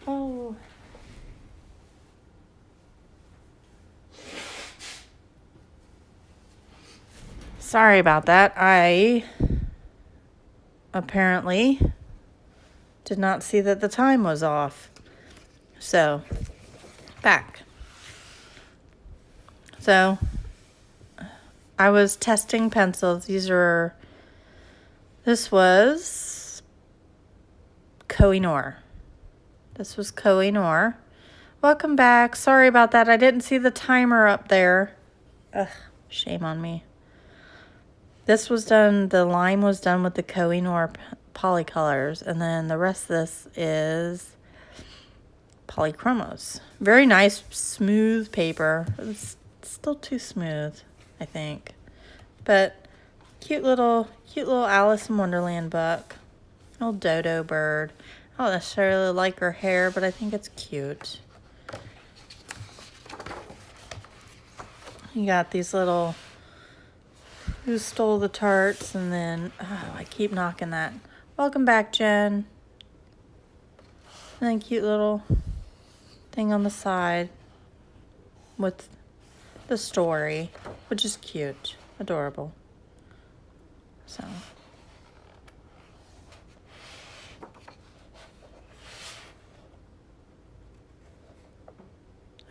Oh. Sorry about that. I apparently did not see that the time was off. So, back. So, I was testing pencils. This was Koh-i-Noor. This was Koh-i-Noor. Welcome back. Sorry about that. I didn't see the timer up there. Ugh, shame on me. This was done, the lime was done with the Koh-i-Noor polycolors, and then the rest of this is polychromos. Very nice, smooth paper. It's still too smooth, I think. But cute little Alice in Wonderland book. Little dodo bird. I don't necessarily like her hair, but I think it's cute. You got these little Who Stole the Tarts, and then, oh, I keep knocking that. Welcome back, Jen. And then cute little thing on the side with the story, which is cute, adorable. So.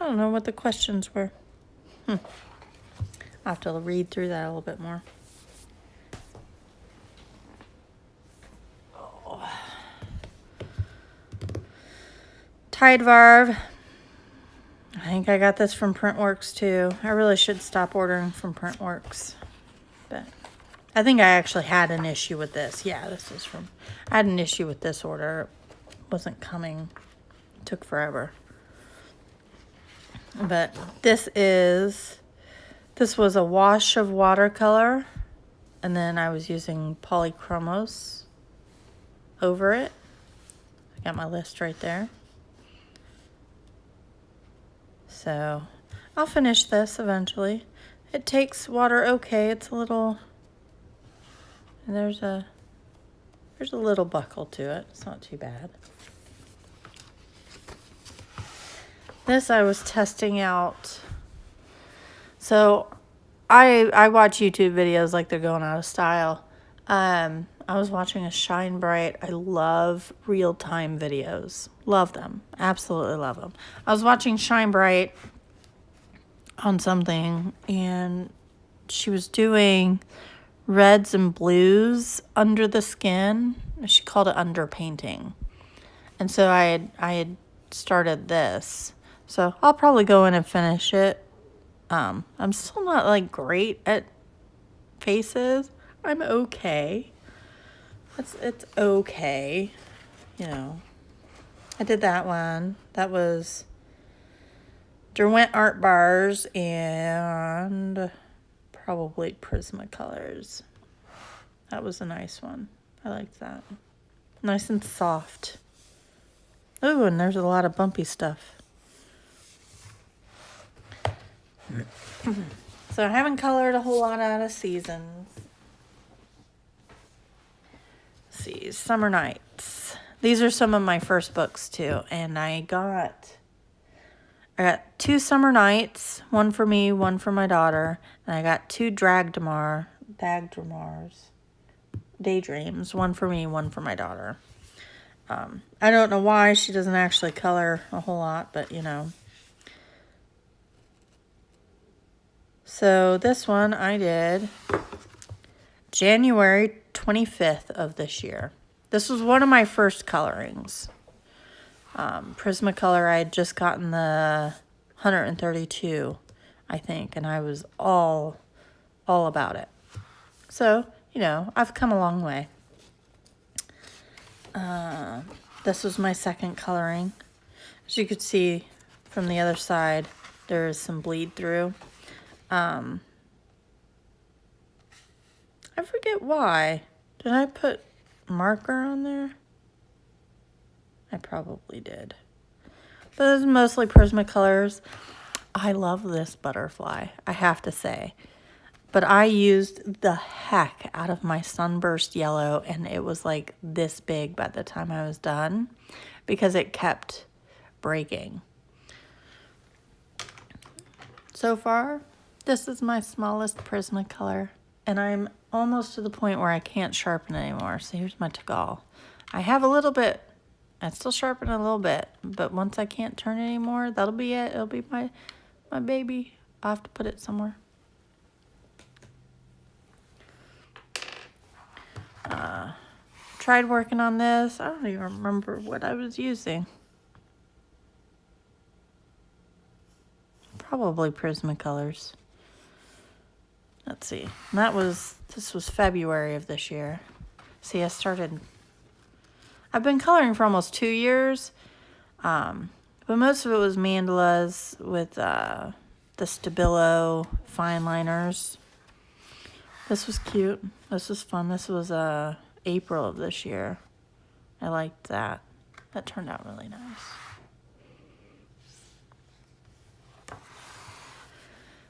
I don't know what the questions were. I'll have to read through that a little bit more. Oh. Tidevarv. I think I got this from Printworks too. I really should stop ordering from Printworks. But I think I actually had an issue with this. Yeah, this is from... I had an issue with this order. It wasn't coming. It took forever. But this was a wash of watercolor, and then I was using polychromos over it. I got my list right there. So I'll finish this eventually. It takes water okay. It's a little, and there's a little buckle to it. It's not too bad. This I was testing out. So I watch YouTube videos like they're going out of style. I was watching a Shine Bright. I love real-time videos. Love them. Absolutely love them. I was watching Shine Bright on something, and she was doing reds and blues under the skin. She called it underpainting. And so I had started this. So I'll probably go in and finish it. I'm still not like great at faces. I'm okay. It's okay. You know. I did that one. That was Derwent Art Bars and probably Prismacolors. That was a nice one. I liked that. Nice and soft. Oh, and there's a lot of bumpy stuff. So I haven't colored a whole lot out of Seasons. Let's see, Summer Nights. These are some of my first books too, and I got 2 Summer Nights, one for me, one for my daughter, and I got 2 Daydreams, one for me, one for my daughter. I don't know why she doesn't actually color a whole lot, but you know. So this one I did January 25th of this year. This was one of my first colorings. Prismacolor, I had just gotten the 132, I think, and I was all about it. So, you know, I've come a long way. This was my second coloring. As you could see from the other side, there is some bleed through. I forget why. Did I put marker on there? I probably did. But it's mostly Prismacolors. I love this butterfly, I have to say. But I used the heck out of my Sunburst Yellow, and it was like this big by the time I was done, because it kept breaking. So far, this is my smallest Prismacolor, and I'm almost to the point where I can't sharpen anymore. So here's my Tagal. I have a little bit, I still sharpen a little bit, but once I can't turn it anymore, that'll be it. It'll be my baby. I'll have to put it somewhere. Tried working on this. I don't even remember what I was using. Probably Prismacolors. Let's see. This was February of this year. See, I've been coloring for almost 2 years. But most of it was mandalas with the Stabilo fine liners. This was cute. This was fun. This was April of this year. I liked that. That turned out really nice.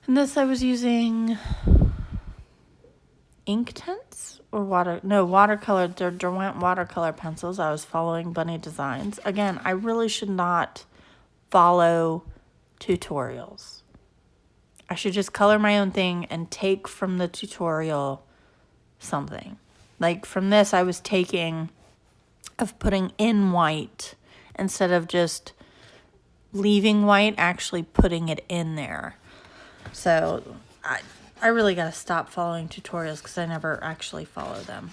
And this I was using ink tints or watercolor. They're Derwent watercolor pencils. I was following Bunny Designs. Again, I really should not follow tutorials. I should just color my own thing and take from the tutorial something. Like from this, I was taking of putting in white instead of just leaving white, actually putting it in there. So I really got to stop following tutorials because I never actually follow them.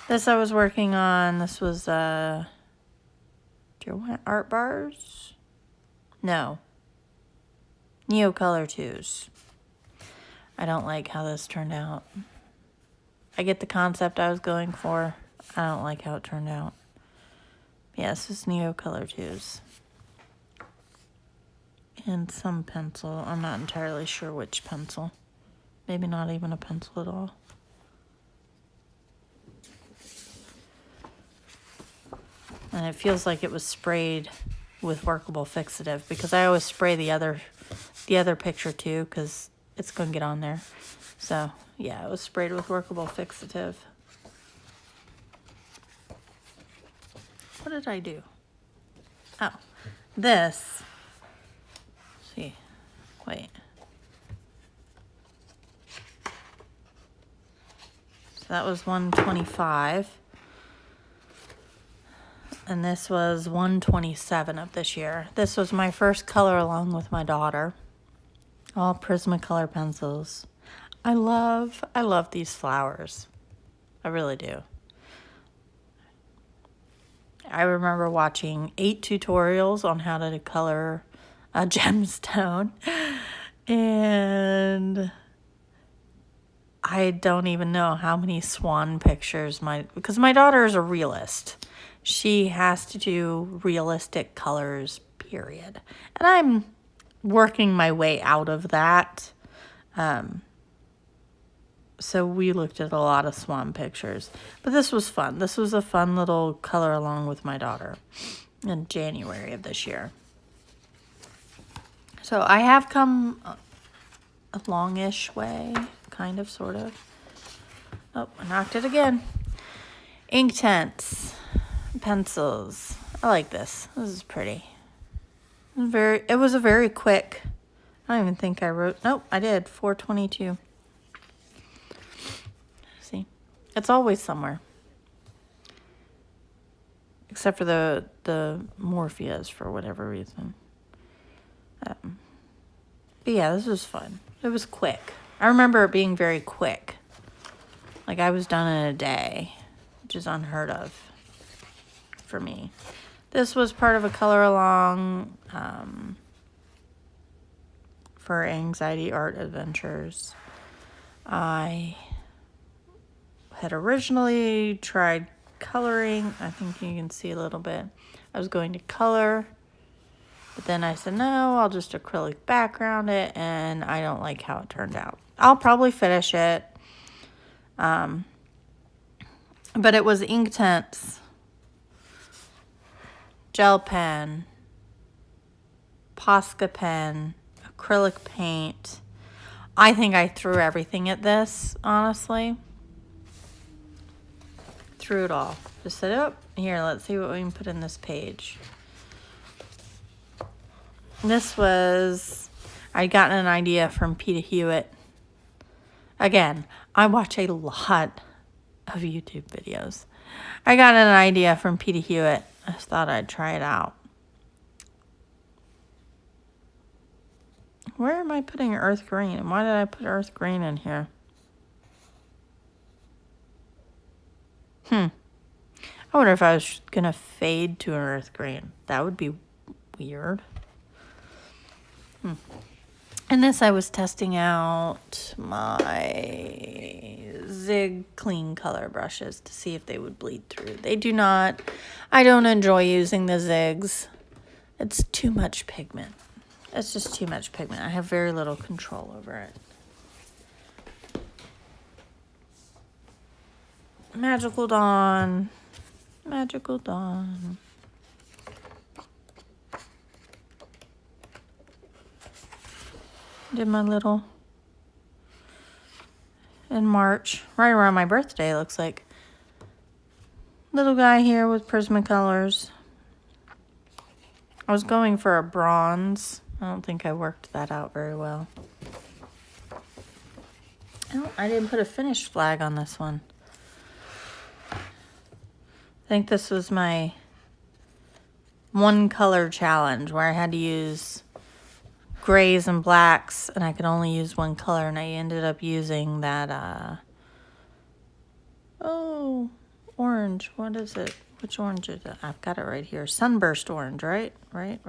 This I was working on. This was do you want art bars? No. Neocolor 2s. I don't like how this turned out. I get the concept I was going for. I don't like how it turned out. Yeah, this is Neocolor 2s. And some pencil. I'm not entirely sure which pencil. Maybe not even a pencil at all. And it feels like it was sprayed with workable fixative because I always spray the other picture too because it's going to get on there. So, yeah, it was sprayed with workable fixative. What did I do? Oh, this. See, wait. So that was 125. And this was 127 of this year. This was my first color along with my daughter. All Prismacolor pencils. I love these flowers. I really do. I remember watching 8 tutorials on how to color a gemstone. And I don't even know how many swan pictures because my daughter is a realist. She has to do realistic colors, period. And I'm working my way out of that. So we looked at a lot of swan pictures. But this was fun. This was a fun little color along with my daughter in January of this year. So I have come a longish way, kind of, sort of. Oh, I knocked it again. Ink tints, pencils. I like this. This is pretty. It was a very quick. I don't even think I wrote. Nope, I did. 422. See, it's always somewhere, except for the Morpheus for whatever reason. But yeah, this was fun. It was quick. I remember it being very quick. Like I was done in a day, which is unheard of for me. This was part of a color along for Anxiety Art Adventures. I had originally tried coloring. I think you can see a little bit. I was going to color, but then I said, no, I'll just acrylic background it, and I don't like how it turned out. I'll probably finish it. But it was ink tints, gel pen, Posca pen, acrylic paint. I think I threw everything at this, honestly. Threw it all. Just said, oh, here, let's see what we can put in this page. This was, I'd gotten an idea from Peter Hewitt. Again, I watch a lot of YouTube videos. I got an idea from Peter Hewitt. I just thought I'd try it out. Where am I putting earth green? And why did I put earth green in here? I wonder if I was going to fade to an earth green. That would be weird. And this, I was testing out my Zig Clean color brushes to see if they would bleed through. They do not. I don't enjoy using the Zigs. It's too much pigment. It's just too much pigment. I have very little control over it. Magical Dawn. Magical Dawn. Did my little in March, right around my birthday, it looks like. Little guy here with Prismacolors. I was going for a bronze. I don't think I worked that out very well. Oh, I didn't put a finished flag on this one. I think this was my one color challenge where I had to use grays and blacks and I could only use one color, and I ended up using that orange. What is it? Which orange is it? I've got it right here. Sunburst orange, right? Right.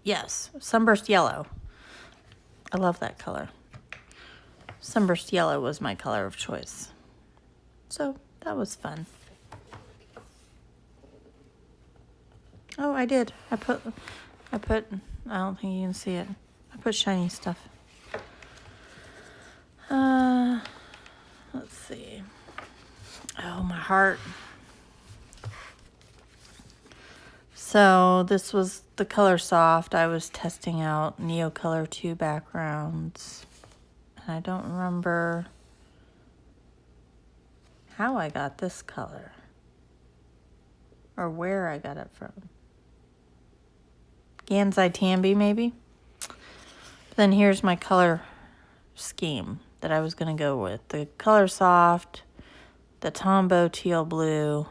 Yes, sunburst yellow. I love that color. Sunburst yellow was my color of choice. So that was fun. Oh, I did. I put, I don't think you can see it. I put shiny stuff. Let's see. Oh, my heart. So this was the Color Soft. I was testing out Neo Color 2 backgrounds. And I don't remember how I got this color or where I got it from. Gansai Tambi, maybe. But then here's my color scheme that I was going to go with. The Color Soft, the Tombow Teal Blue,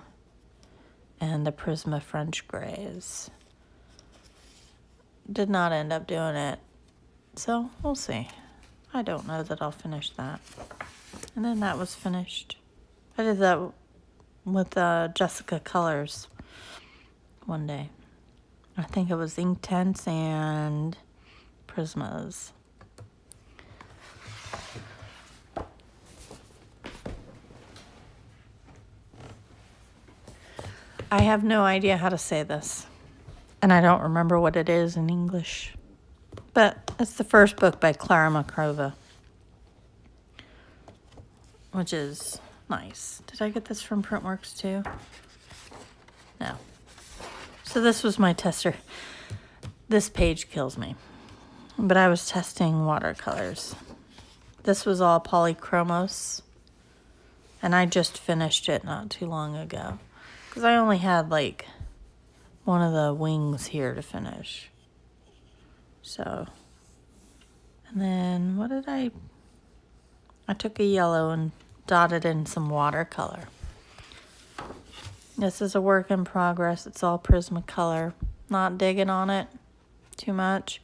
and the Prisma French Grays. Did not end up doing it. So we'll see. I don't know that I'll finish that. And then that was finished. I did that with Jessica Colors one day. I think it was Inktense and Prismas. I have no idea how to say this, and I don't remember what it is in English, but it's the first book by Clara Makrova, which is nice. Did I get this from Printworks too? No. So this was my tester. This page kills me, but I was testing watercolors. This was all polychromos, and I just finished it not too long ago. Because I only had like one of the wings here to finish. So, and then what did I took a yellow and dotted in some watercolor. This is a work in progress. It's all Prismacolor. Not digging on it too much.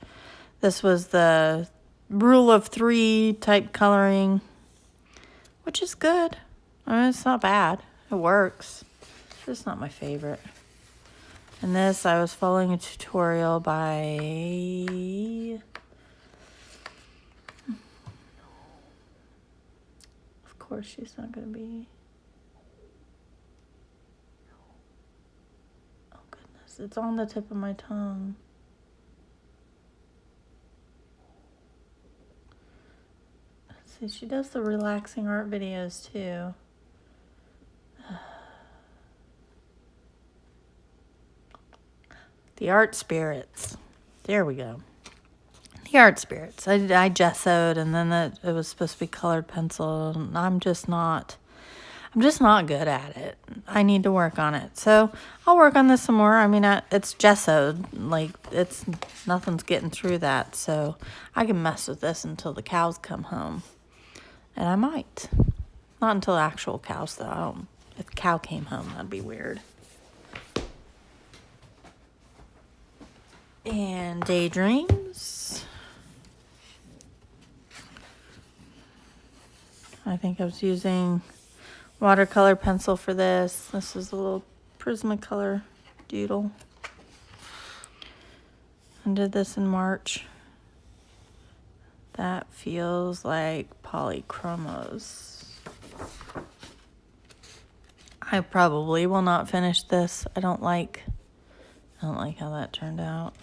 This was the rule of 3 type coloring, which is good. I mean, it's not bad. It works. It's not my favorite. And this, I was following a tutorial by... Of course, she's not going to be... Oh, goodness. It's on the tip of my tongue. Let's see, she does the relaxing art videos, too. The Art Spirits. There we go. The Art Spirits. I gessoed, and then it was supposed to be colored pencil. And I'm just not. I'm just not good at it. I need to work on it. So I'll work on this some more. I mean, it's gessoed. Like, nothing's getting through that. So I can mess with this until the cows come home. And I might. Not until actual cows, though. If a cow came home, that'd be weird. And daydreams. I think I was using watercolor pencil for this. This is a little Prismacolor doodle. I did this in March. That feels like polychromos. I probably will not finish this. I don't like how that turned out.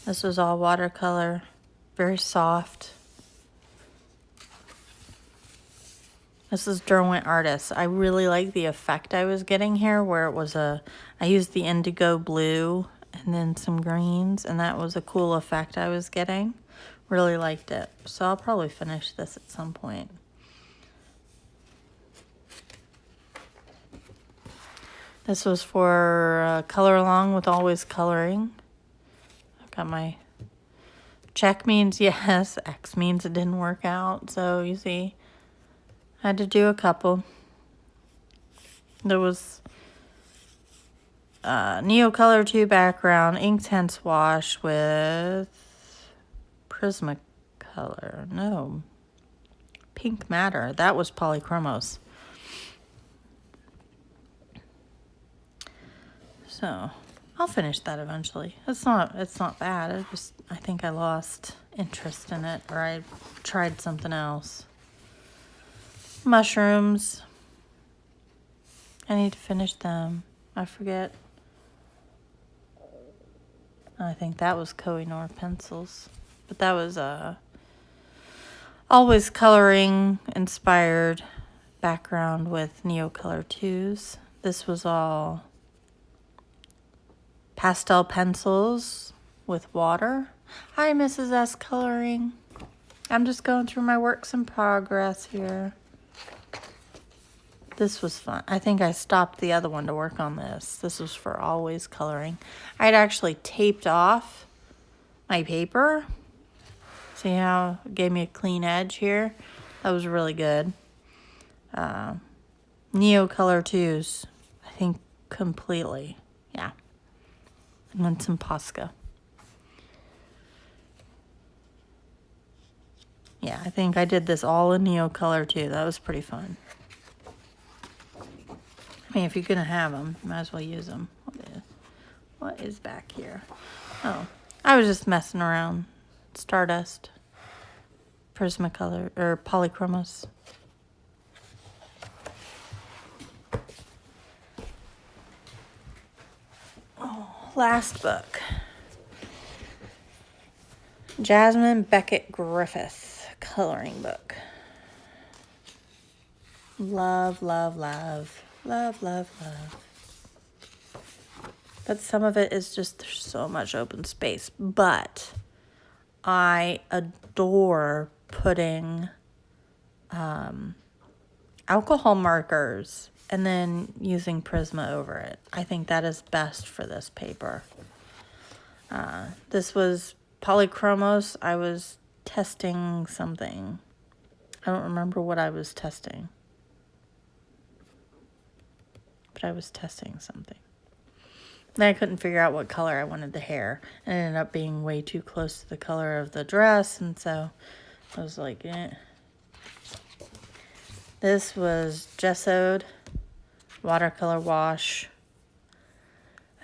This was all watercolor, very soft. This is Derwent Artist. I really like the effect I was getting here where it was I used the indigo blue and then some greens, and that was a cool effect I was getting. Really liked it. So I'll probably finish this at some point. This was for color along with always coloring. I've got my check means yes, X means it didn't work out. So you see, I had to do a couple. There was Neocolor 2 background, Inktense wash with Prismacolor. No, Pink Matter. That was polychromos. So I'll finish that eventually. It's not bad. I think I lost interest in it, or I tried something else. Mushrooms. I need to finish them. I forget. I think that was Kohinoor pencils, but that was always coloring inspired background with Neocolor 2s. This was all pastel pencils with water. Hi, Mrs. S Coloring. I'm just going through my works in progress here. This was fun. I think I stopped the other one to work on this. This was for always coloring. I'd actually taped off my paper. See how it gave me a clean edge here? That was really good. Neocolor 2s, I think completely. Yeah. And then some Posca. Yeah, I think I did this all in Neocolor too. That was pretty fun. I mean, if you're going to have them, you might as well use them. What is back here? Oh, I was just messing around. Stardust. Prismacolor, or polychromos. Last book. Jasmine Beckett Griffith coloring book. Love, love, love. Love, love, love. But some of it is just, there's so much open space. But I adore putting alcohol markers and then using Prisma over it. I think that is best for this paper. This was polychromos. I was testing something. I don't remember what I was testing. But I was testing something. Then I couldn't figure out what color I wanted the hair. And it ended up being way too close to the color of the dress. And so I was like, eh. This was gessoed watercolor wash.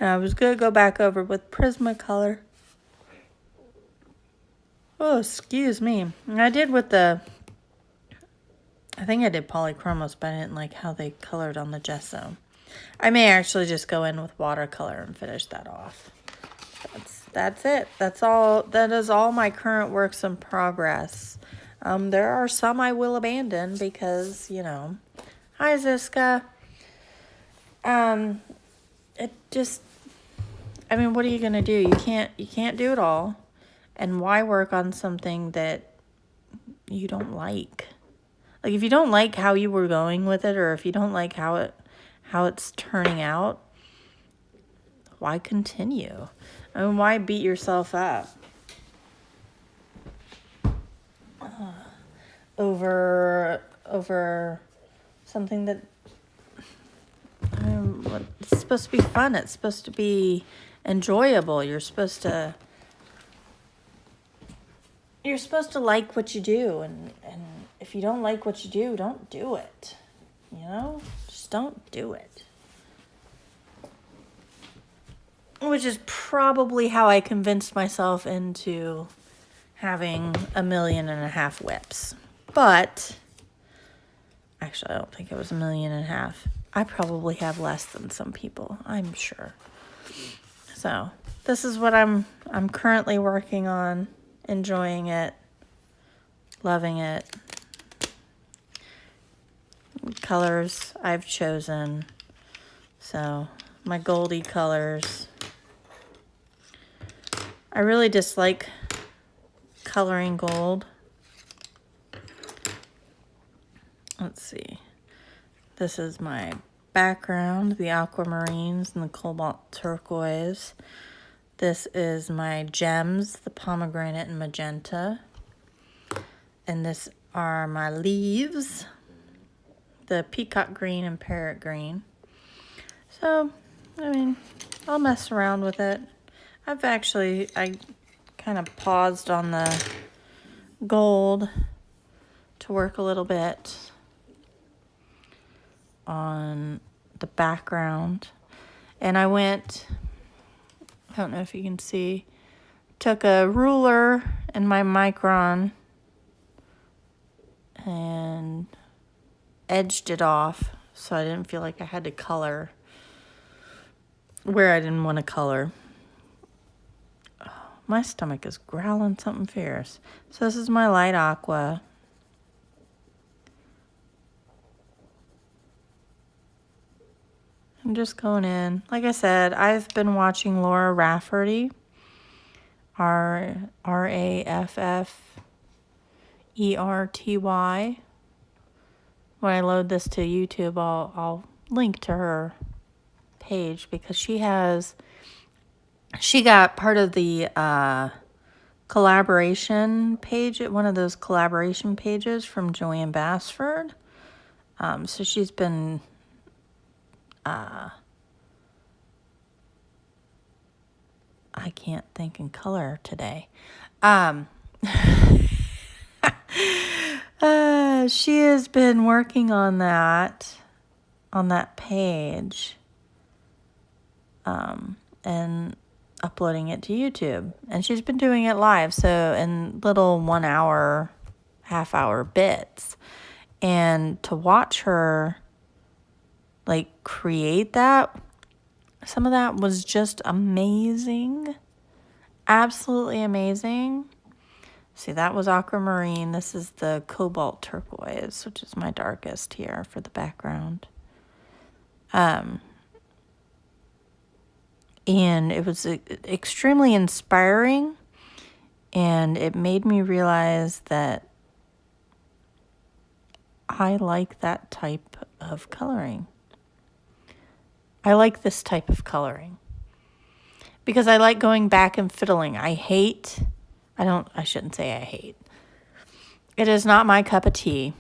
And I was going to go back over with Prismacolor. Oh, excuse me. And I did with I think I did polychromos, but I didn't like how they colored on the gesso. I may actually just go in with watercolor and finish that off. That's it. That's all. That is all my current works in progress. There are some I will abandon because, you know. Hi, Ziska. It just, I mean, what are you going to do? You can't do it all. And why work on something that you don't like. Like, if you don't like how you were going with it, or if you don't like how it's turning out, why continue? I mean, why beat yourself up over something that it's supposed to be fun. It's supposed to be enjoyable. You're supposed to like what you do, and if you don't like what you do, don't do it. You know, just don't do it. Which is probably how I convinced myself into having 1.5 million whips. But actually, I don't think it was 1.5 million. I probably have less than some people, I'm sure. So this is what I'm currently working on, enjoying it, loving it. Colors I've chosen. So my Goldie colors. I really dislike coloring gold. Let's see. This is my background, the aquamarines and the cobalt turquoise. This is my gems, the pomegranate and magenta. And this are my leaves, the peacock green and parrot green. So, I mean, I'll mess around with it. I kind of paused on the gold to work a little bit on the background. And I went, I don't know if you can see, took a ruler and my micron and edged it off so I didn't feel like I had to color where I didn't want to color. My stomach is growling something fierce. So this is my light aqua. I'm just going in. Like I said, I've been watching Laura Rafferty. Raffferty. When I load this to YouTube, I'll link to her page because she got part of the collaboration page at one of those collaboration pages from Joanne Bassford. So she's been I can't think in color today. She has been working on that page, and uploading it to YouTube. And she's been doing it live, so in little 1 hour, half hour bits. And to watch her like create that, some of that was just amazing. Absolutely amazing. See, that was aquamarine. This is the cobalt turquoise, which is my darkest here for the background. And it was extremely inspiring, and it made me realize that I like that type of coloring. I like this type of coloring because I like going back and fiddling. I shouldn't say I hate. It is not my cup of tea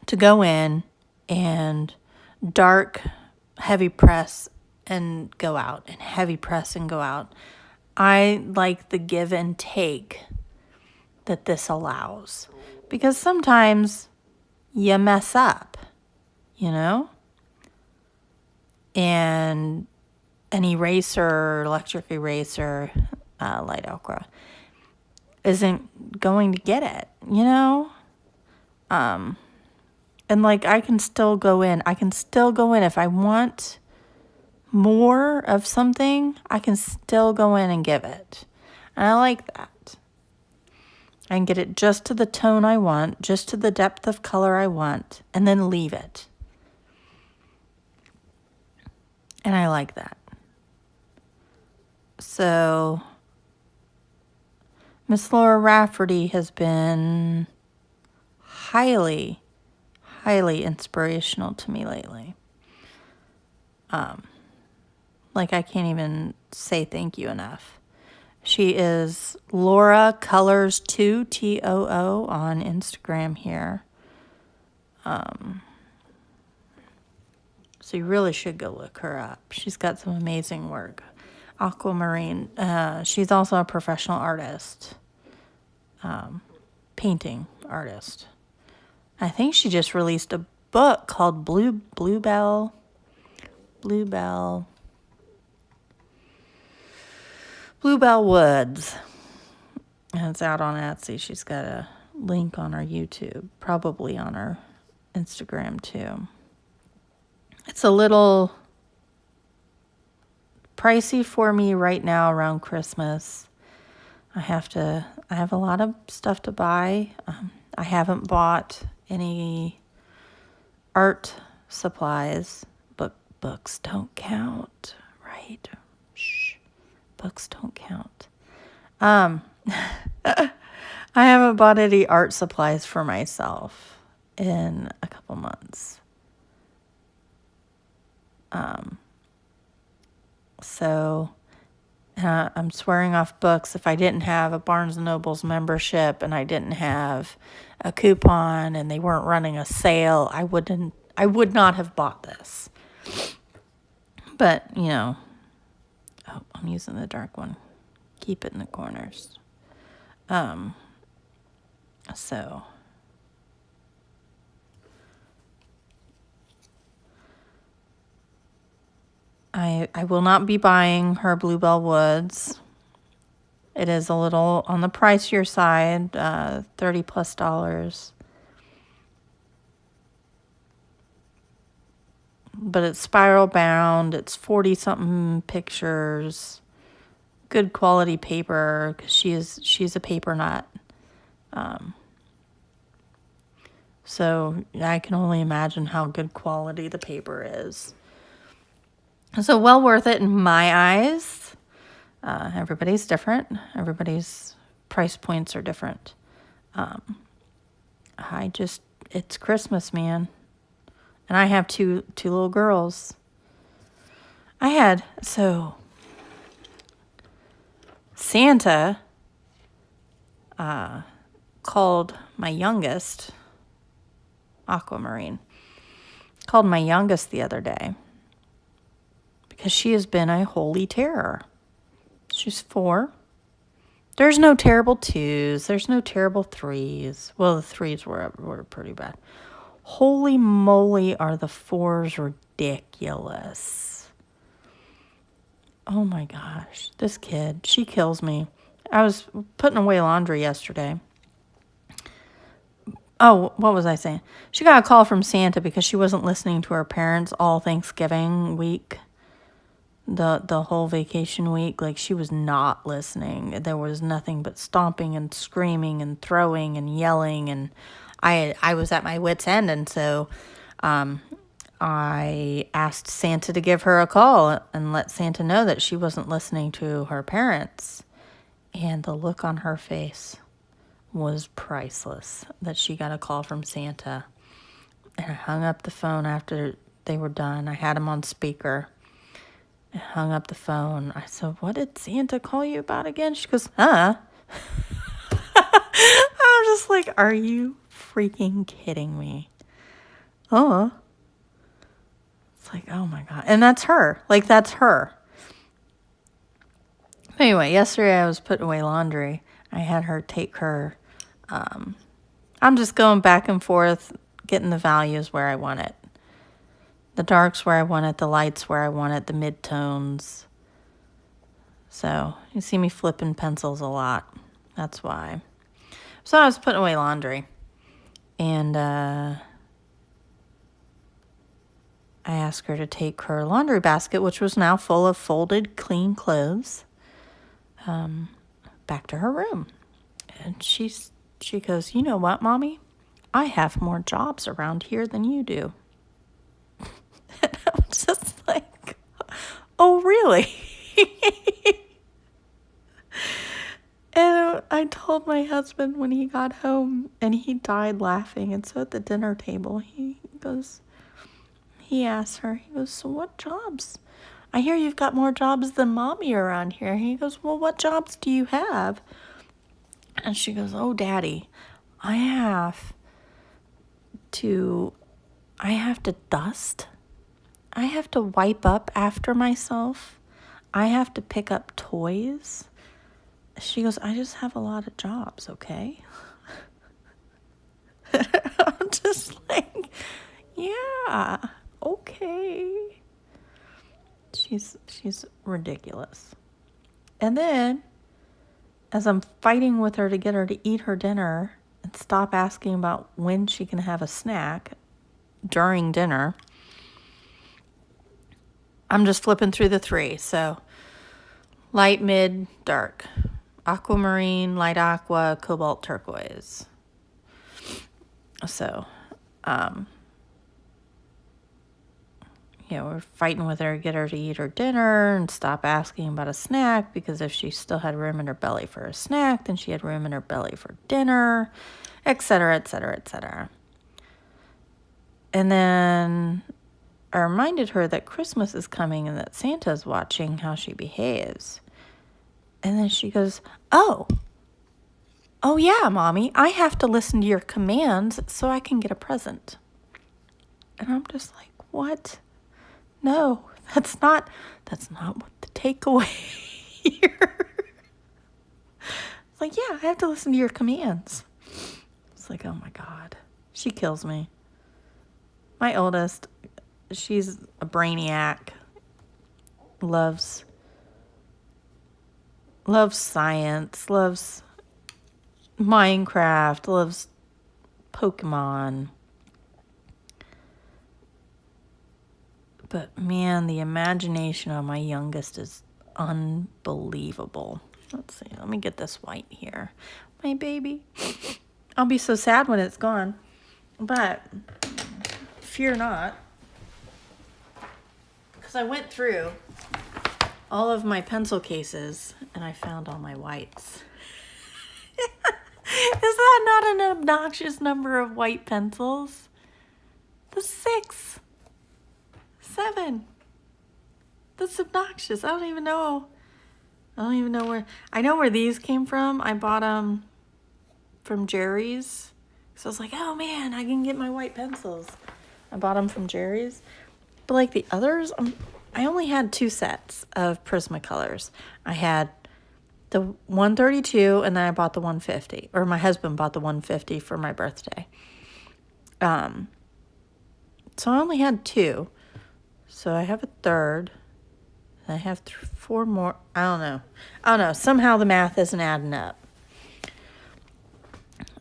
to go in and dark, heavy press and go out, and heavy press and go out. I like the give and take that this allows, because sometimes you mess up, you know? And an eraser, electric eraser, light ochre, isn't going to get it, you know? And like, I can still go in. If I want more of something, I can still go in and give it. And I like that. I can get it just to the tone I want, just to the depth of color I want, and then leave it. And I like that. So Miss Laura Rafferty has been highly, highly inspirational to me lately. Like, I can't even say thank you enough. She is Laura Colors 2, Too, on Instagram here. So you really should go look her up. She's got some amazing work. Aquamarine. She's also a professional artist. Painting artist. I think she just released a book called Bluebell Woods. And it's out on Etsy. She's got a link on her YouTube, probably on her Instagram too. It's a little pricey for me right now around Christmas. I have a lot of stuff to buy. I haven't bought any art supplies, but books don't count, right? Shh, books don't count. I haven't bought any art supplies for myself in a couple months. So I'm swearing off books. If I didn't have a Barnes & Noble's membership and I didn't have a coupon and they weren't running a sale, I would not have bought this. But, I'm using the dark one. Keep it in the corners. So I will not be buying her Bluebell Woods. It is a little on the pricier side, $30+. But it's spiral bound. It's 40-something pictures. Good quality paper, because she's a paper nut. So I can only imagine how good quality the paper is. So well worth it in my eyes. Everybody's different. Everybody's price points are different. It's Christmas, man. And I have two little girls. Santa called my youngest, Aquamarine, called my youngest the other day because she has been a holy terror. She's 4. There's no terrible 2s. There's no terrible 3s. Well, the 3s were pretty bad. Holy moly, are the 4s ridiculous. Oh my gosh. This kid, she kills me. I was putting away laundry yesterday. Oh, what was I saying? She got a call from Santa because she wasn't listening to her parents all Thanksgiving week. The whole vacation week, like, she was not listening. There was nothing but stomping and screaming and throwing and yelling, and I was at my wit's end, and so I asked Santa to give her a call and let Santa know that she wasn't listening to her parents, and the look on her face was priceless that she got a call from Santa. And I hung up the phone after they were done. I had him on speaker. I hung up the phone. I said, "What did Santa call you about again?" She goes, "Huh?" I was just like, are you freaking kidding me? Oh. It's like, oh my God. And that's her. Like, that's her. Anyway, yesterday I was putting away laundry. I had her take her. I'm just going back and forth, getting the values where I want it. The darks where I want it, the lights where I want it, the mid-tones. So you see me flipping pencils a lot. That's why. So I was putting away laundry. And I asked her to take her laundry basket, which was now full of folded, clean clothes, back to her room. And she goes, "You know what, Mommy? I have more jobs around here than you do." And I was just like, oh, really? And I told told my husband when he got home, and he died laughing. And so at the dinner table, he asked her, he goes, so what jobs? I hear you've got more jobs than mommy around here. He goes, well, what jobs do you have? And she goes, oh, Daddy, I have to dust. I have to wipe up after myself. I have to pick up toys. She goes, I just have a lot of jobs, okay? I'm just like, yeah, okay. She's ridiculous. And then, as I'm fighting with her to get her to eat her dinner and stop asking about when she can have a snack during dinner, I'm just flipping through the 3. So, light, mid, dark. Aquamarine, light aqua, cobalt turquoise. So, we're fighting with her to get her to eat her dinner and stop asking about a snack, because if she still had room in her belly for a snack, then she had room in her belly for dinner, etc., etc., etc. And then I reminded her that Christmas is coming and that Santa's watching how she behaves. And then she goes, oh yeah, Mommy, I have to listen to your commands so I can get a present. And I'm just like, what? No, that's not what the takeaway here. It's like, yeah, I have to listen to your commands. It's like, oh my God, she kills me. My oldest, she's a brainiac, loves science, loves Minecraft, loves Pokemon. But man, the imagination of my youngest is unbelievable. Let's see, let me get this white here. My baby. I'll be so sad when it's gone. But fear not. Because I went through all of my pencil cases and I found all my whites. Is that not an obnoxious number of white pencils? The 6. 7. That's obnoxious. I don't even know where. I know where these came from. I bought them from Jerry's. So I was like, oh man, I can get my white pencils. I bought them from Jerry's. But like the others, I only had 2 sets of Prismacolors. I had the 132 and then I bought the 150. Or my husband bought the 150 for my birthday. So I only had 2. So I have a third. And I have 4 more. I don't know. Somehow the math isn't adding up.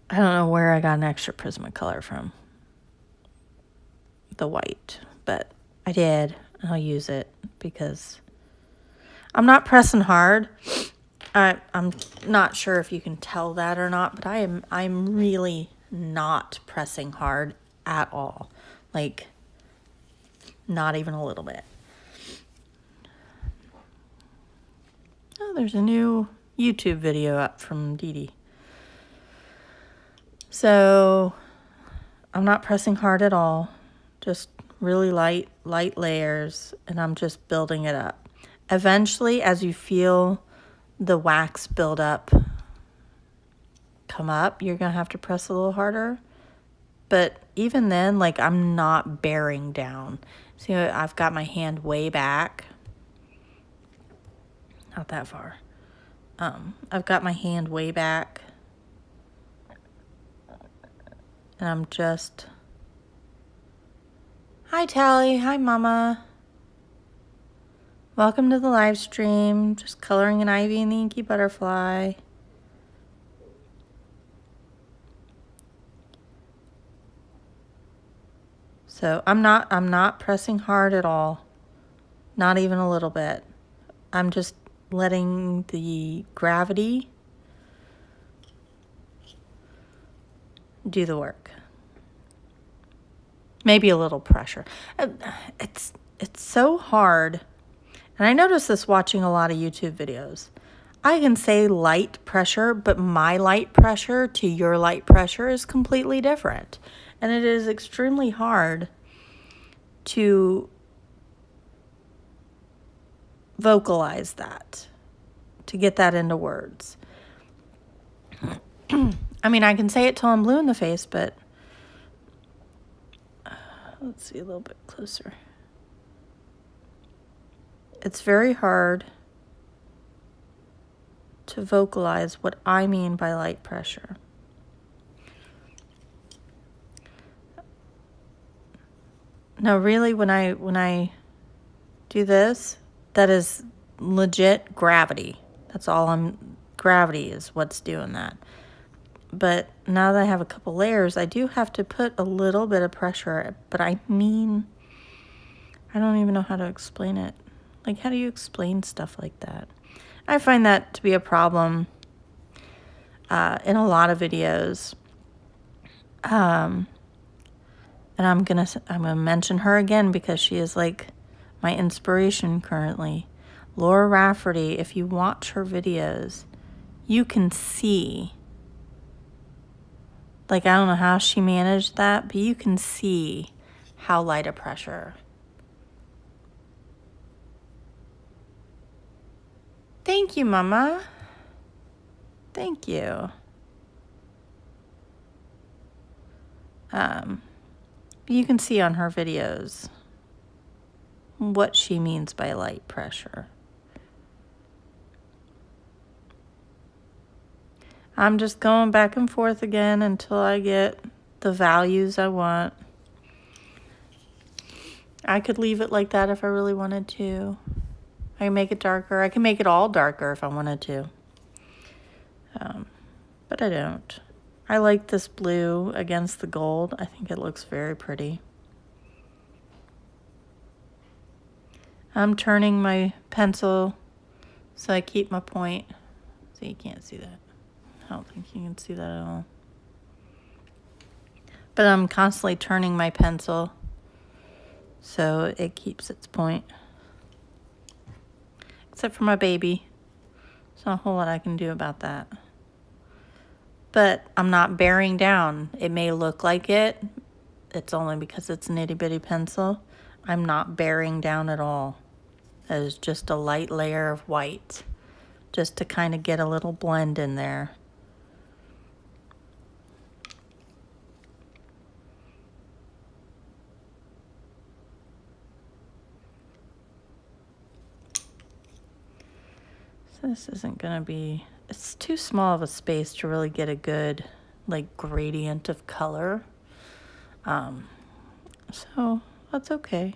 I don't know where I got an extra Prismacolor from. The white. But I did. I'll use it because I'm not pressing hard. I'm not sure if you can tell that or not, but I'm really not pressing hard at all. Like, not even a little bit. Oh, there's a new YouTube video up from Dee Dee. So, I'm not pressing hard at all. Just really light layers, and I'm just building it up. Eventually, as you feel the wax build up, come up, you're going to have to press a little harder. But even then, like, I'm not bearing down. See, I've got my hand way back. Not that far. I've got my hand way back. And I'm just... Hi, Tally. Hi, Mama. Welcome to the live stream. Just coloring an ivy and the inky butterfly. So I'm not pressing hard at all. Not even a little bit. I'm just letting the gravity do the work. Maybe a little pressure. It's so hard. And I noticed this watching a lot of YouTube videos. I can say light pressure, but my light pressure to your light pressure is completely different. And it is extremely hard to vocalize that, to get that into words. I mean, I can say it till I'm blue in the face, but let's see a little bit closer. It's very hard to vocalize what I mean by light pressure. No, really, when I do this, that is legit gravity. That's all gravity is what's doing that. But now that I have a couple layers, I do have to put a little bit of pressure, but I mean, I don't even know how to explain it. Like, how do you explain stuff like that? I find that to be a problem in a lot of videos. And I'm gonna mention her again because she is like my inspiration currently. Laura Rafferty, if you watch her videos, you can see, like, I don't know how she managed that, but you can see how light a pressure. Thank you, Mama. Thank you. You can see on her videos what she means by light pressure. I'm just going back and forth again until I get the values I want. I could leave it like that if I really wanted to. I can make it darker. I can make it all darker if I wanted to. But I don't. I like this blue against the gold. I think it looks very pretty. I'm turning my pencil so I keep my point. So you can't see that. I don't think you can see that at all. But I'm constantly turning my pencil so it keeps its point. Except for my baby. There's not a whole lot I can do about that. But I'm not bearing down. It may look like it. It's only because it's an itty bitty pencil. I'm not bearing down at all. It is just a light layer of white. Just to kind of get a little blend in there. So this isn't going to be... It's too small of a space to really get a good, like, gradient of color. So that's okay.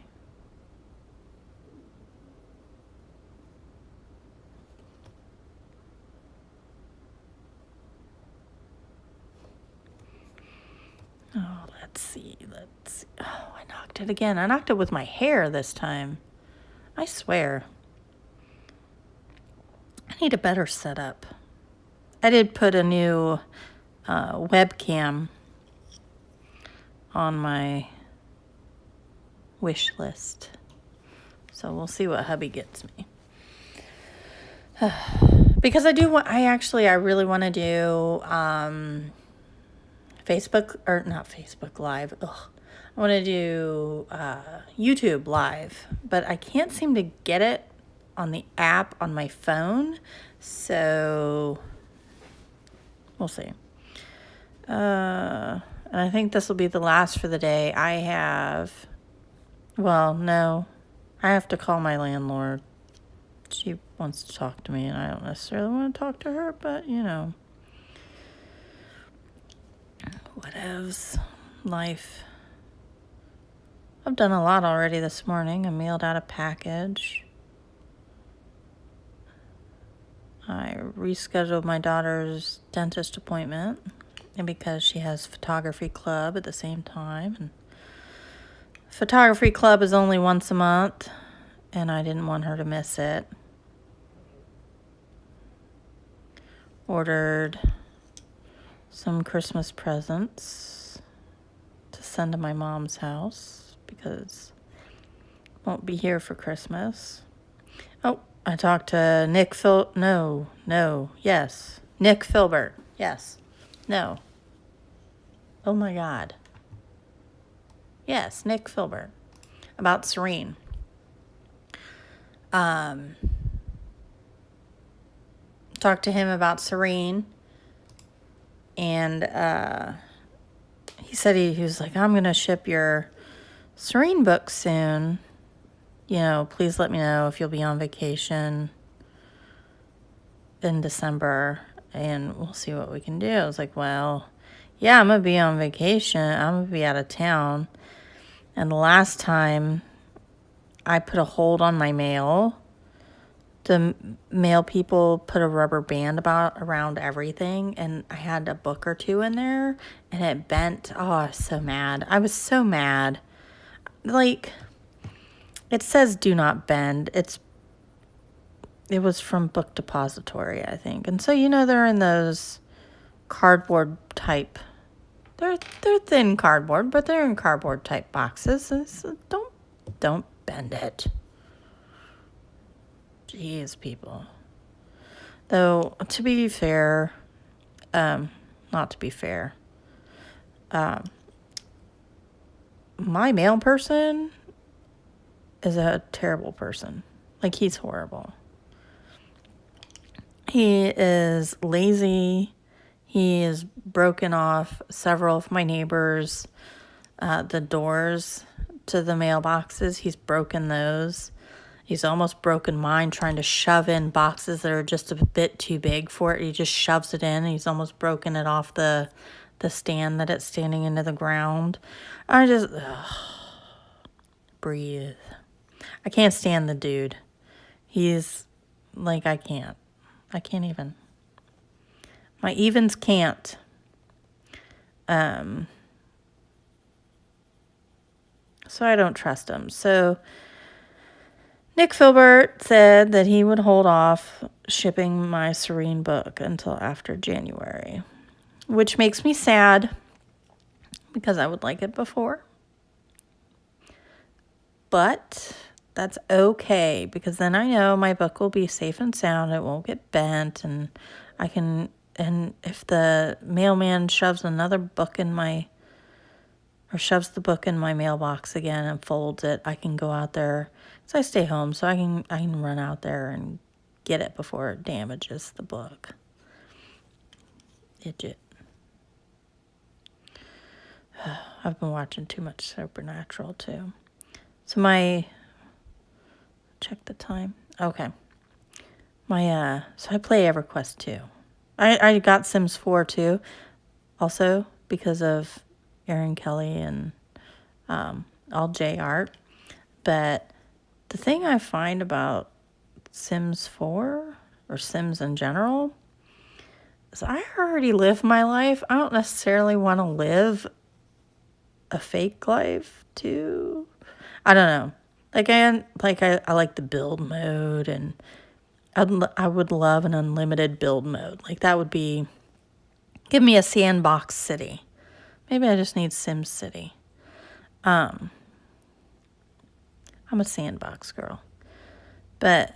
Oh, let's see. Oh, I knocked it again. I knocked it with my hair this time. I swear. I need a better setup. I did put a new webcam on my wish list. So we'll see what hubby gets me. Because I really want to do not Facebook Live. Ugh. I want to do YouTube Live, but I can't seem to get it on the app on my phone. So we'll see. And I think this will be the last for the day. I have to call my landlord. She wants to talk to me, and I don't necessarily want to talk to her, but, you know, whatevs. Life. I've done a lot already this morning. I mailed out a package. I rescheduled my daughter's dentist appointment, and because she has photography club at the same time, and photography club is only once a month, and I didn't want her to miss it. Ordered some Christmas presents to send to my mom's house because I won't be here for Christmas. Oh, I talked to Nick yes. Nick Filbert, yes. No. Oh my God. Yes, Nick Filbert. About Serene. Talked to him about Serene. And he said he was like, I'm going to ship your Serene book soon. You know, please let me know if you'll be on vacation in December and we'll see what we can do. I was like, well, yeah, I'm going to be on vacation. I'm going to be out of town. And the last time I put a hold on my mail, the mail people put a rubber band around everything, and I had a book or two in there, and it bent. Oh, I was so mad. I was so mad. Like, it says do not bend. It was from Book Depository, I think. And so, you know, they're in those cardboard type. They're thin cardboard, but they're in cardboard type boxes. So don't bend it. Jeez, people. Though, to be fair, not to be fair, my mail person is a terrible person. Like, he's horrible. He is lazy. He has broken off several of my neighbors' the doors to the mailboxes. He's broken those. He's almost broken mine trying to shove in boxes that are just a bit too big for it. He just shoves it in. He's almost broken it off the stand that it's standing into the ground. I just breathe. I can't stand the dude. He's like, I can't even. My evens can't. So I don't trust him. So Nick Filbert said that he would hold off shipping my Serene book until after January, which makes me sad because I would like it before. But that's okay, because then I know my book will be safe and sound. It won't get bent, and and if the mailman shoves the book in my mailbox again and folds it, I can go out there. So I stay home, so I can run out there and get it before it damages the book. Idiot. I've been watching too much Supernatural too. So check the time. Okay. So I play EverQuest 2. I got Sims 4 too, also because of Aaron Kelly and all J art. But the thing I find about Sims 4 or Sims in general is I already live my life. I don't necessarily want to live a fake life too. I don't know. I like the build mode, and I would love an unlimited build mode. Like, that would be, give me a sandbox city. Maybe I just need Sim City. I'm a sandbox girl. But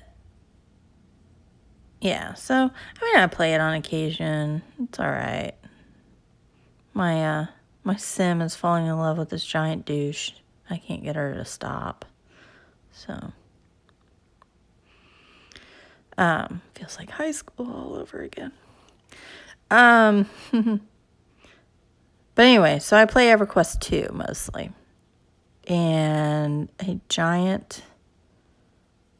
yeah, so I play it on occasion. It's all right. My Sim is falling in love with this giant douche. I can't get her to stop. So feels like high school all over again. But anyway, so I play EverQuest 2 mostly. And a giant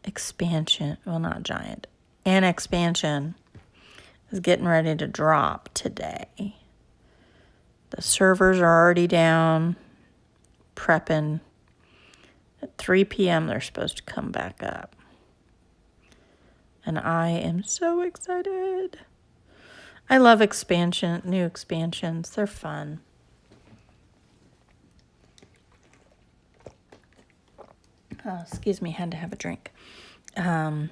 expansion, well, not giant, an expansion is getting ready to drop today. The servers are already down, prepping. At 3 p.m. they're supposed to come back up. And I am so excited. I love new expansions. They're fun. Excuse me, had to have a drink. I've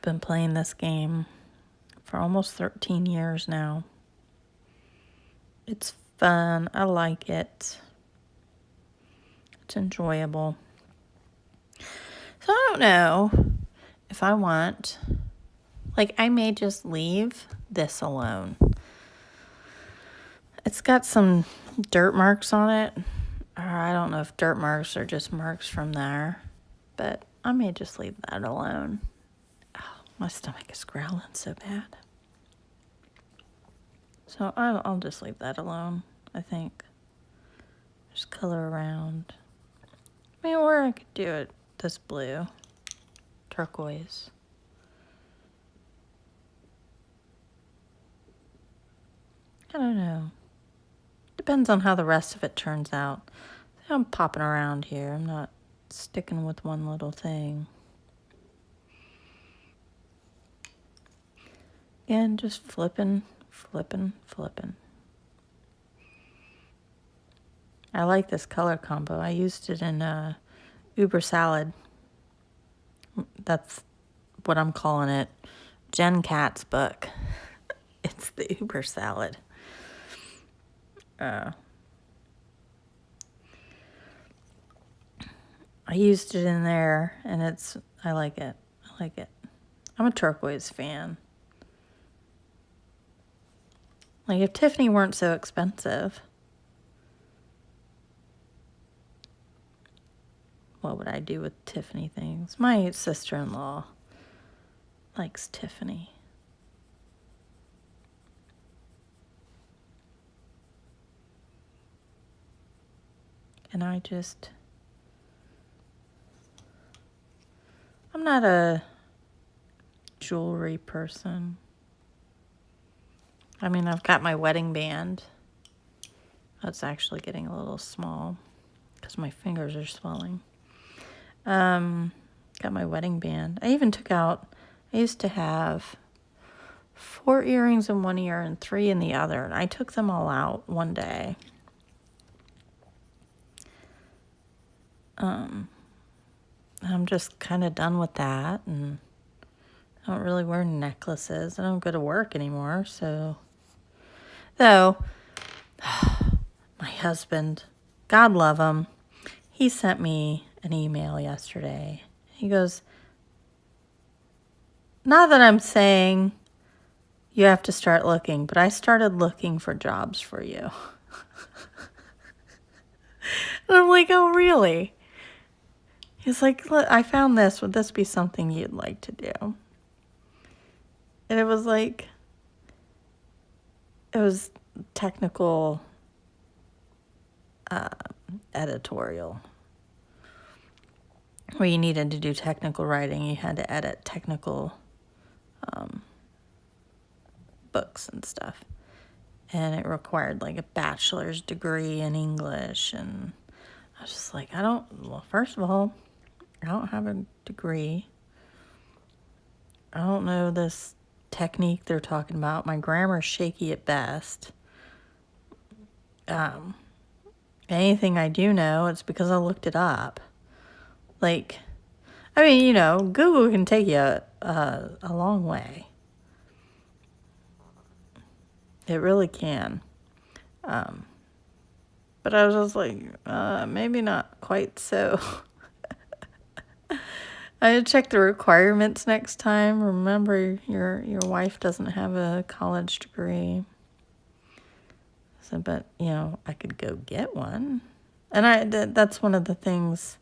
been playing this game for almost 13 years now. It's fun. I like it. It's enjoyable. So I don't know if I want, like, I may just leave this alone. It's got some dirt marks on it. Or I don't know if dirt marks are just marks from there. But I may just leave that alone. Oh, my stomach is growling so bad. So I'll just leave that alone, I think. Just color around. I mean, or I could do it this blue. Turquoise. I don't know. Depends on how the rest of it turns out. I'm popping around here. I'm not sticking with one little thing. And just flipping. I like this color combo. I used it in Uber Salad. That's what I'm calling it. Jen Kat's book. It's the Uber Salad. I used it in there, and I like it. I'm a turquoise fan. Like, if Tiffany weren't so expensive, what would I do with Tiffany things? My sister-in-law likes Tiffany. And I'm not a jewelry person. I mean, I've got my wedding band. That's actually getting a little small because my fingers are swelling. Got my wedding band. I even took out, I used to have 4 earrings in one ear and 3 in the other. And I took them all out one day. I'm just kind of done with that. And I don't really wear necklaces. I don't go to work anymore. So, though, my husband, God love him, he sent me an email yesterday. He goes, not that I'm saying you have to start looking, but I started looking for jobs for you. And I'm like, oh, really? He's like, look, I found this. Would this be something you'd like to do? And it was like, it was technical editorial. Where you needed to do technical writing. You had to edit technical books and stuff. And it required like a bachelor's degree in English. And I was just like, first of all, I don't have a degree. I don't know this technique they're talking about. My grammar's shaky at best. Anything I do know, it's because I looked it up. Like, I mean, Google can take you a long way. It really can. But I was just like, maybe not quite so. I had to check the requirements next time. Remember, your wife doesn't have a college degree. So, but, I could go get one. And that's one of the things,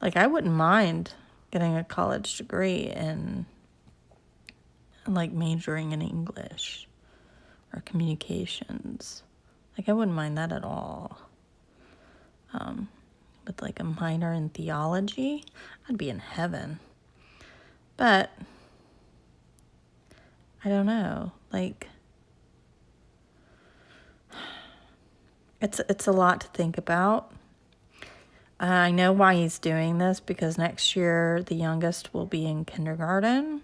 like, I wouldn't mind getting a college degree and, like, majoring in English or communications. Like, I wouldn't mind that at all. With, like, a minor in theology, I'd be in heaven. But, I don't know, like, it's a lot to think about. I know why he's doing this, because next year the youngest will be in kindergarten.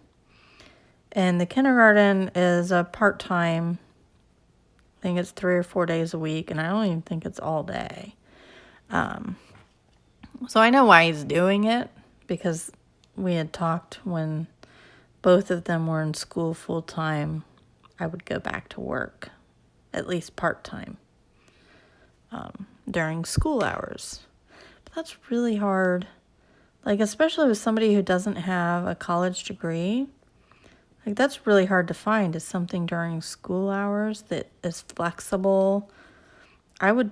And the kindergarten is a part-time, I think it's 3 or 4 days a week, and I don't even think it's all day. So I know why he's doing it, because we had talked when both of them were in school full-time, I would go back to work, at least part-time, during school hours. But that's really hard Like, especially with somebody who doesn't have a college degree, like, that's really hard to find, is something during school hours that is flexible. I would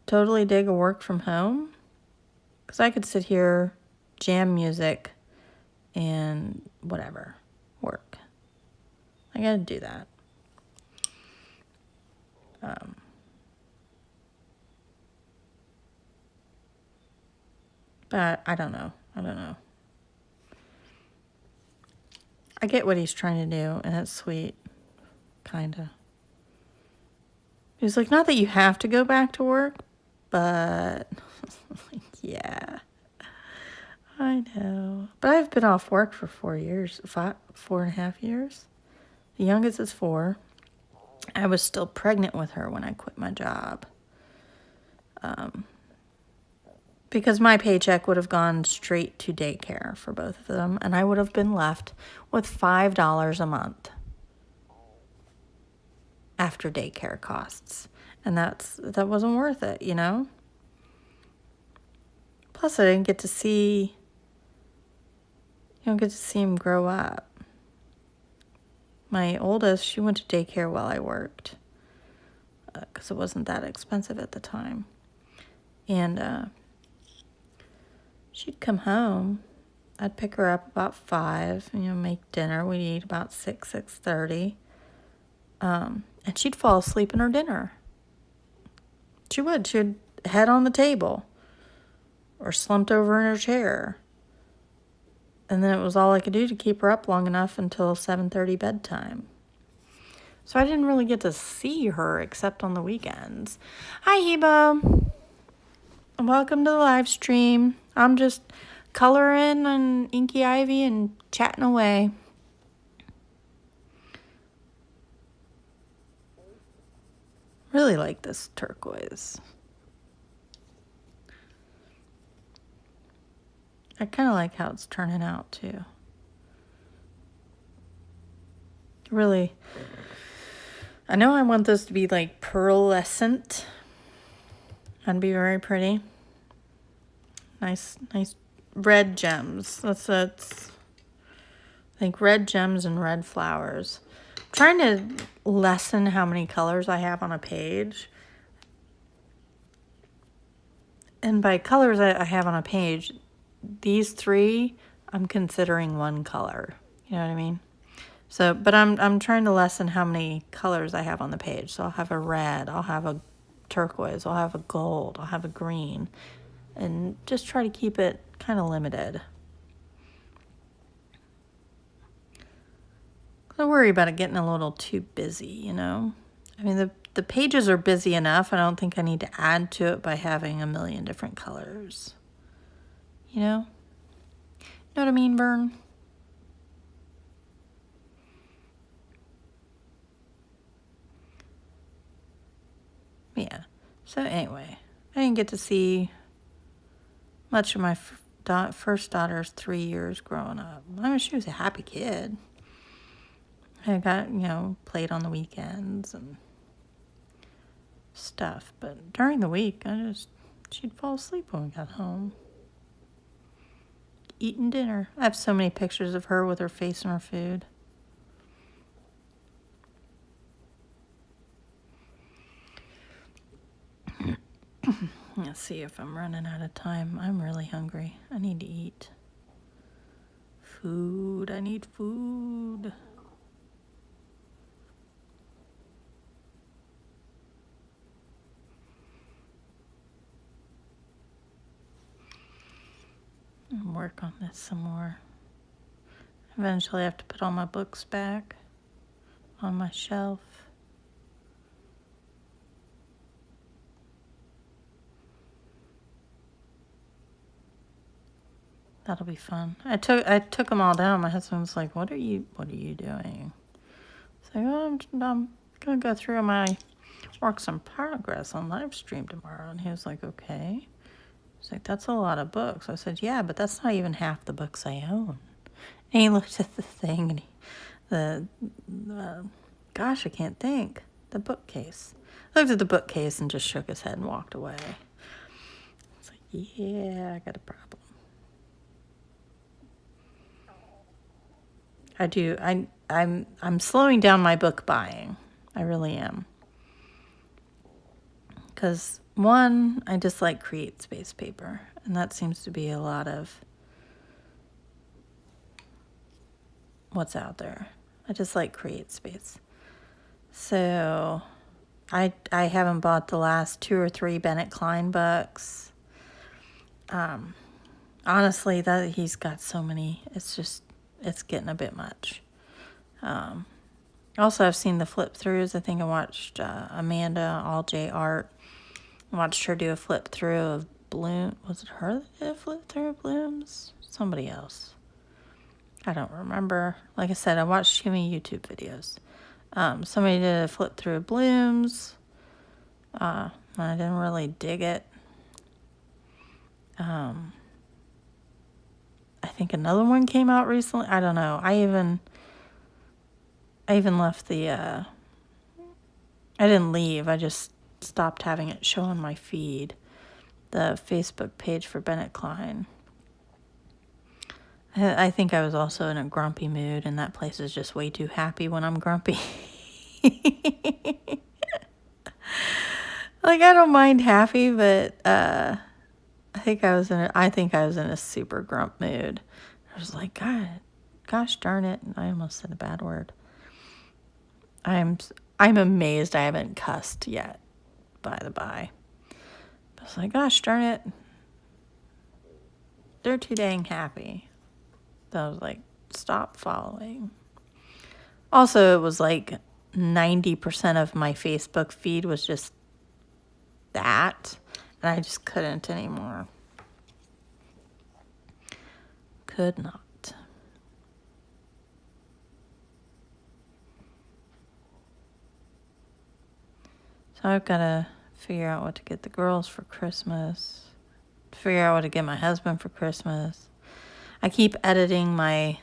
totally dig a work from home, because I could sit here, jam music, and whatever, work. I gotta do that. But I don't know. I get what he's trying to do, and it's sweet. Kinda. He's like, not that you have to go back to work, but yeah, I know. But I've been off work for 4 years, 4.5 years. The youngest is 4. I was still pregnant with her when I quit my job. Because my paycheck would have gone straight to daycare for both of them, and I would have been left with $5 a month after daycare costs. And that wasn't worth it, you know? Plus, I didn't get to see, you don't get to see him grow up. My oldest, she went to daycare while I worked, because it wasn't that expensive at the time. And she'd come home. I'd pick her up about 5, make dinner. We'd eat about 6:30. And she'd fall asleep in her dinner. She would. She'd head on the table or slumped over in her chair. And then it was all I could do to keep her up long enough until 7:30 bedtime. So I didn't really get to see her except on the weekends. Hi, Hebo. Welcome to the live stream. I'm just coloring on Inky Ivy and chatting away. Really like this turquoise. I kind of like how it's turning out too. Really, I know I want this to be like pearlescent and be very pretty. Nice red gems. That's like red gems and red flowers. I'm trying to lessen how many colors I have on a page. And by colors I have on a page, these 3 I'm considering one color. You know what I mean? So, but I'm trying to lessen how many colors I have on the page. So I'll have a red, I'll have a turquoise, I'll have a gold, I'll have a green, and just try to keep it kind of limited. I worry about it getting a little too busy, you know? I mean, the pages are busy enough. I don't think I need to add to it by having a million different colors. You know? Know what I mean, Vern? Yeah. So anyway, I didn't get to see much of my first daughter's 3 years growing up. I mean, she was a happy kid. I got, played on the weekends and stuff. But during the week, she'd fall asleep when we got home. Eating dinner. I have so many pictures of her with her face in her food. Let's see if I'm running out of time. I'm really hungry. I need to eat. Food. I need food. And work on this some more. Eventually I have to put all my books back on my shelf. That'll be fun. I took them all down. My husband was like, "What are you doing?" So I'm gonna go through my works in progress on Livestream tomorrow. And he was like, "Okay." He's like, "That's a lot of books." I said, "Yeah, but that's not even half the books I own." And he looked at the thing and gosh, I can't think. The bookcase. Looked at the bookcase and just shook his head and walked away. It's like, yeah, I got a problem. I do. I'm slowing down my book buying. I really am. Because one, I just like Create Space paper, and that seems to be a lot of what's out there. I just like Create Space. So I haven't bought the last 2 or 3 Bennett Klein books. Honestly, that he's got so many. It's getting a bit much. Also, I've seen the flip throughs. I think I watched Amanda All J Art. I watched her do a flip through of Bloom. Was it her that did a flip through of Blooms? Somebody else. I don't remember. Like I said, I watched too many YouTube videos. Somebody did a flip through of Blooms. I didn't really dig it. I think another one came out recently. I don't know. I even left the, I didn't leave. I just stopped having it show on my feed. The Facebook page for Bennett Klein. I think I was also in a grumpy mood, and that place is just way too happy when I'm grumpy. Like, I don't mind happy, but I think I was in a super grump mood. I was like, gosh darn it. I almost said a bad word. I'm amazed I haven't cussed yet, by the by. I was like, gosh darn it. They're too dang happy. So I was like, stop following. Also, it was like 90% of my Facebook feed was just that. And I just couldn't anymore. Could not. So I've got to figure out what to get the girls for Christmas. Figure out what to get my husband for Christmas. I keep editing my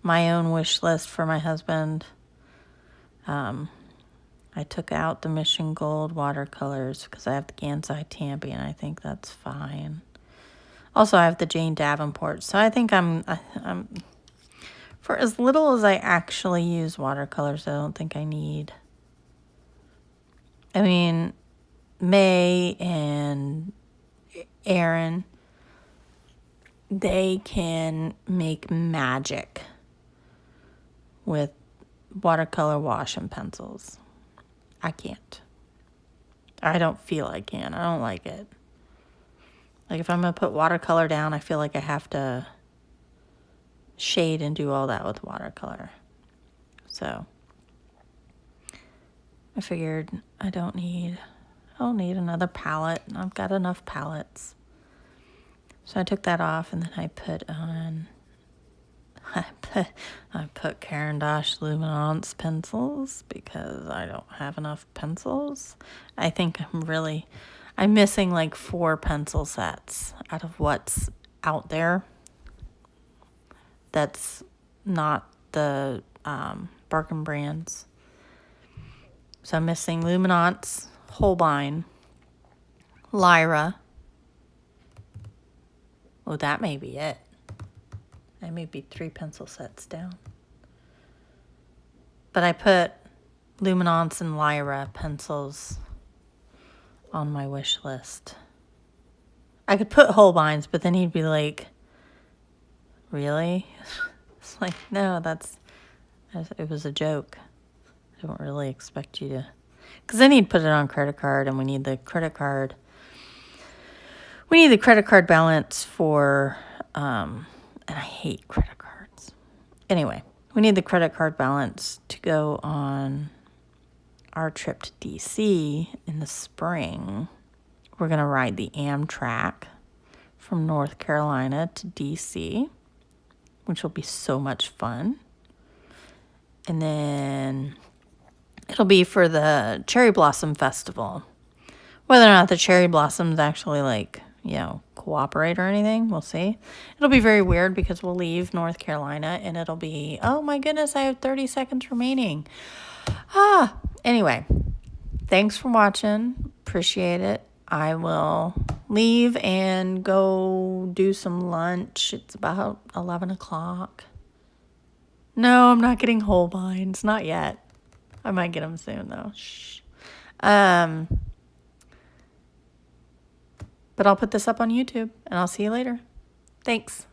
own wish list for my husband. I took out the Mission Gold watercolors because I have the Gansai Tampi, and I think that's fine. Also, I have the Jane Davenport, so I think I'm for as little as I actually use watercolors, I don't think I need. I mean, May and Aaron, they can make magic with watercolor wash and pencils. I can't. I don't feel I can. I don't like it. Like, if I'm going to put watercolor down, I feel like I have to shade and do all that with watercolor. So I figured I don't need another palette. I've got enough palettes. So I took that off, and then I put Caran d'Ache Luminance pencils because I don't have enough pencils. I think I'm missing like 4 pencil sets out of what's out there. That's not the Birkin brands. So I'm missing Luminance, Holbein, Lyra. Oh, that may be it. I may be 3 pencil sets down. But I put Luminance and Lyra pencils on my wish list. I could put Holbein's, but then he'd be like, really? It's like, no, it was a joke. I don't really expect you to. Because then he'd put it on credit card, and we need the credit card. We need the credit card balance for, and I hate credit cards. Anyway, we need the credit card balance to go on our trip to DC in the spring. We're going to ride the Amtrak from North Carolina to DC, which will be so much fun. And then it'll be for the Cherry Blossom Festival. Whether or not the cherry blossoms actually, cooperate or anything, we'll see. It'll be very weird because we'll leave North Carolina and it'll be, oh my goodness, I have 30 seconds remaining. Anyway, thanks for watching. Appreciate it. I will leave and go do some lunch. It's about 11 o'clock. No, I'm not getting Holbeins. Not yet. I might get them soon, though. Shh. But I'll put this up on YouTube, and I'll see you later. Thanks.